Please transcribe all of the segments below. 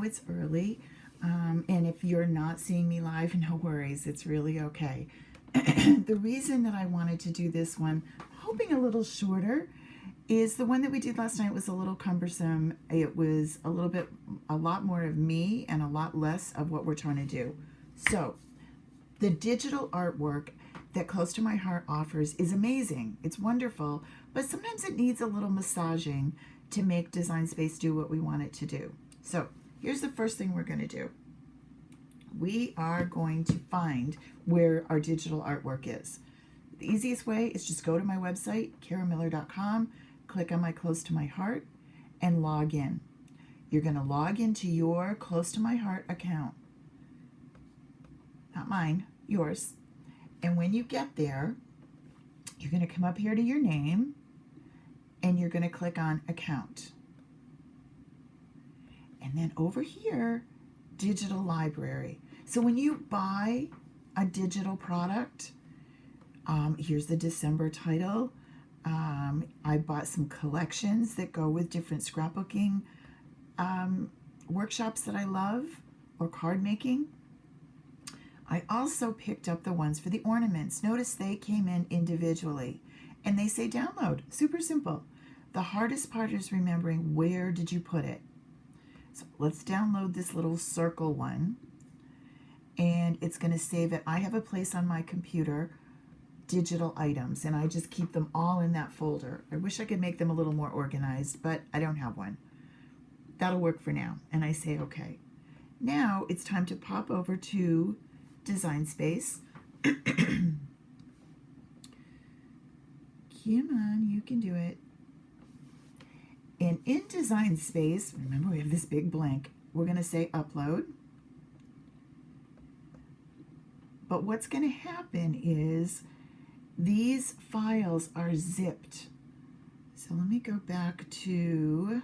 it's early, and if you're not seeing me live, no worries, it's really okay. The reason that I wanted to do this one, hoping a little shorter, is the one that we did last night was a little cumbersome. It was a lot more of me and a lot less of what we're trying to do. So the digital artwork that Close to My Heart offers is amazing. It's wonderful, but sometimes it needs a little massaging to make Design Space do what we want it to do. So here's the first thing we're going to do. We are going to find where our digital artwork is. The easiest way is just go to my website, karamiller.com, click on my Close to My Heart, and log in. You're going to log into your Close to My Heart account. Not mine, yours. And when you get there, you're going to come up here to your name, and you're going to click on Account. And then over here, Digital Library. So when you buy a digital product, here's the December title. I bought some collections that go with different scrapbooking workshops that I love, or card making. I also picked up the ones for the ornaments. Notice they came in individually, and they say download. Super simple. The hardest part is remembering where did you put it. So let's download this little circle one, and it's going to save it. I have a place on my computer, digital items, and I just keep them all in that folder. I wish I could make them a little more organized, but I don't have one. That'll work for now. And I say, okay. Now it's time to pop over to Design Space. Come on, you can do it. And in Design Space, remember we have this big blank, we're going to say upload. But what's going to happen is these files are zipped. So let me go back to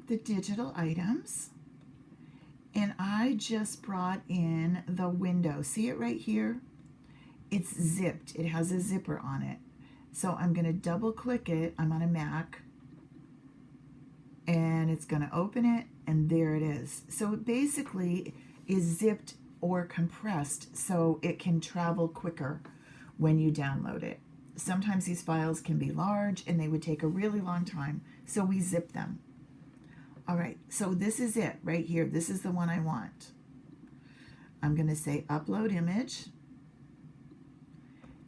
the digital items. And I just brought in the window. See it right here? It's zipped. It has a zipper on it. So I'm going to double click it. I'm on a Mac. And it's going to open it, and there it is. So it basically is zipped or compressed so it can travel quicker when you download it. Sometimes these files can be large and they would take a really long time, so we zip them. All right, so this is it right here. This is the one I want. I'm going to say upload image.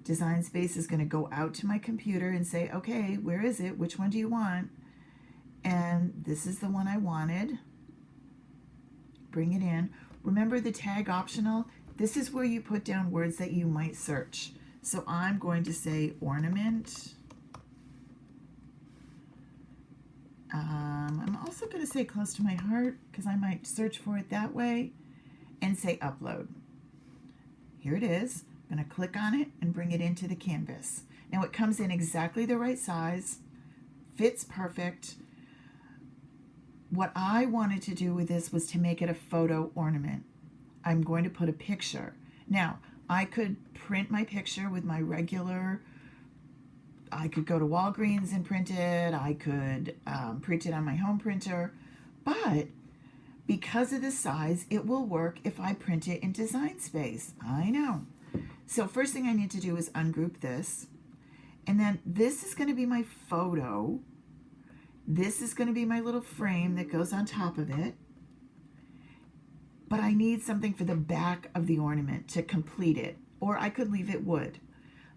Design Space is going to go out to my computer and say, okay, where is it? Which one do you want? And this is the one I wanted. Bring it in. Remember the tag optional? This is where you put down words that you might search. So I'm going to say ornament. I'm also going to say Close to My Heart because I might search for it that way, and say upload. Here it is. I'm going to click on it and bring it into the canvas. Now it comes in exactly the right size, fits perfect. What I wanted to do with this was to make it a photo ornament. I'm going to put a picture. Now, I could print my picture with my regular, I could go to Walgreens and print it. I could print it on my home printer. But because of the size, it will work if I print it in Design Space. I know. So first thing I need to do is ungroup this. And then this is going to be my photo. This is going to be my little frame that goes on top of it. But I need something for the back of the ornament to complete it. Or I could leave it wood.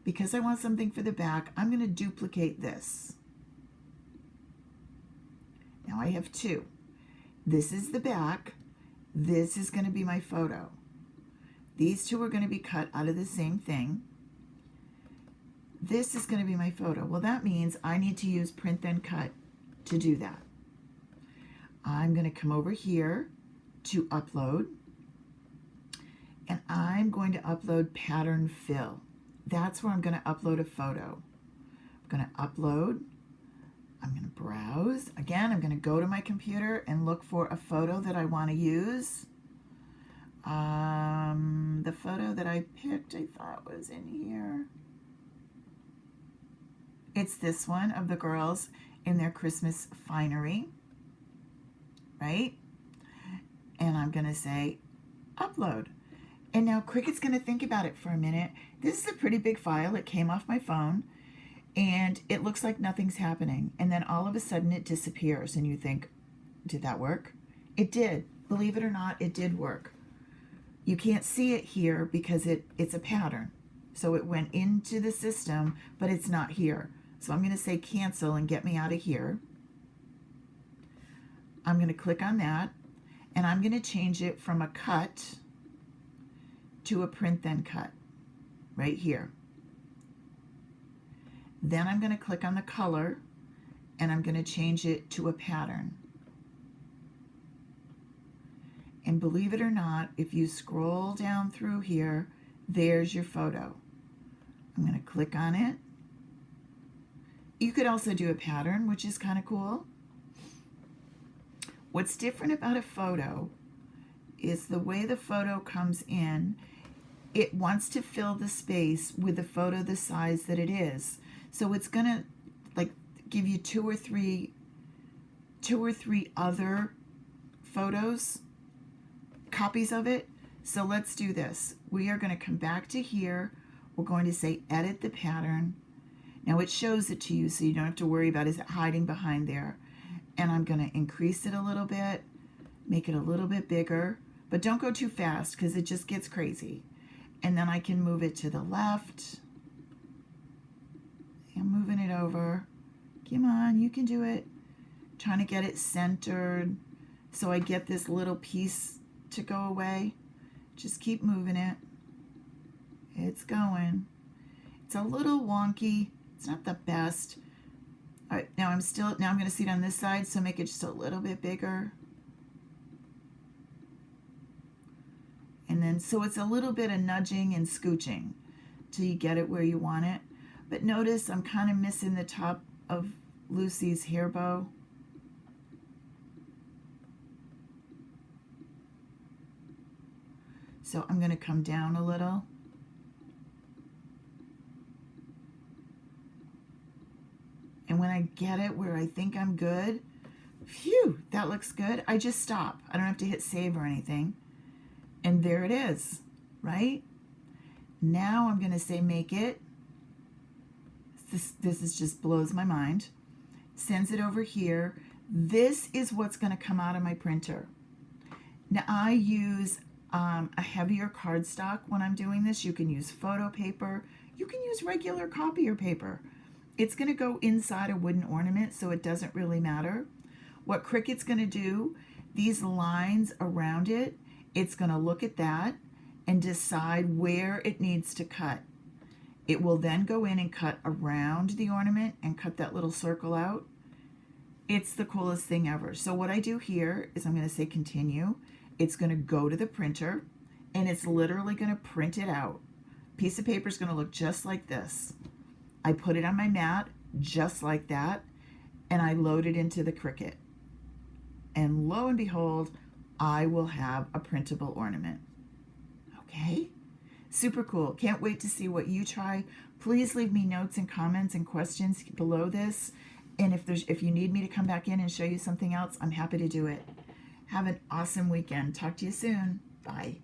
Because I want something for the back, I'm going to duplicate this. Now I have two. This is the back. This is going to be my photo. These two are going to be cut out of the same thing. This is going to be my photo. Well, that means I need to use print then cut to do that. I'm going to come over here to upload, and I'm going to upload pattern fill. That's where I'm going to upload a photo. I'm going to upload. I'm going to browse. Again, I'm going to go to my computer and look for a photo that I want to use. The photo that I picked, I thought was in here. It's this one of the girls in their Christmas finery, right? And I'm going to say upload. And now Cricut's going to think about it for a minute. This is a pretty big file. It came off my phone and it looks like nothing's happening. And then all of a sudden it disappears and you think, did that work? It did. Believe it or not, it did work. You can't see it here because it's a pattern. So it went into the system, but it's not here. So I'm going to say cancel and get me out of here. I'm going to click on that and I'm going to change it from a cut to a print then cut right here. Then I'm going to click on the color and I'm going to change it to a pattern. And believe it or not, if you scroll down through here, there's your photo. I'm going to click on it. You could also do a pattern, which is kind of cool. What's different about a photo is the way the photo comes in. It wants to fill the space with the photo the size that it is. So it's going to like give you two or three other photos, copies of it. So let's do this. We are going to come back to here. We're going to say edit the pattern. Now it shows it to you so you don't have to worry about is it hiding behind there. And I'm going to increase it a little bit, make it a little bit bigger, but don't go too fast because it just gets crazy. And then I can move it to the left. I'm moving it over. Come on, you can do it. Trying to get it centered so I get this little piece to go away. Just keep moving it. It's going. It's a little wonky. It's not the best. All right, now I'm going to see it on this side, so make it just a little bit bigger. And then, so it's a little bit of nudging and scooching till you get it where you want it. But notice I'm kind of missing the top of Lucy's hair bow. So I'm going to come down a little. And when I get it where I think I'm good, phew, that looks good, I just stop. I don't have to hit save or anything. And there it is, right? Now I'm going to say make it. This is just blows my mind. Sends it over here. This is what's going to come out of my printer. Now I use a heavier cardstock when I'm doing this. You can use photo paper. You can use regular copier paper. It's going to go inside a wooden ornament, so it doesn't really matter. What Cricut's going to do, these lines around it, it's going to look at that and decide where it needs to cut. It will then go in and cut around the ornament and cut that little circle out. It's the coolest thing ever. So what I do here is I'm going to say continue. It's going to go to the printer and it's literally going to print it out. Piece of paper is going to look just like this. I put it on my mat just like that and I load it into the Cricut. And lo and behold, I will have a printable ornament. Okay? Super cool. Can't wait to see what you try. Please leave me notes and comments and questions below this. And if you need me to come back in and show you something else, I'm happy to do it. Have an awesome weekend. Talk to you soon. Bye.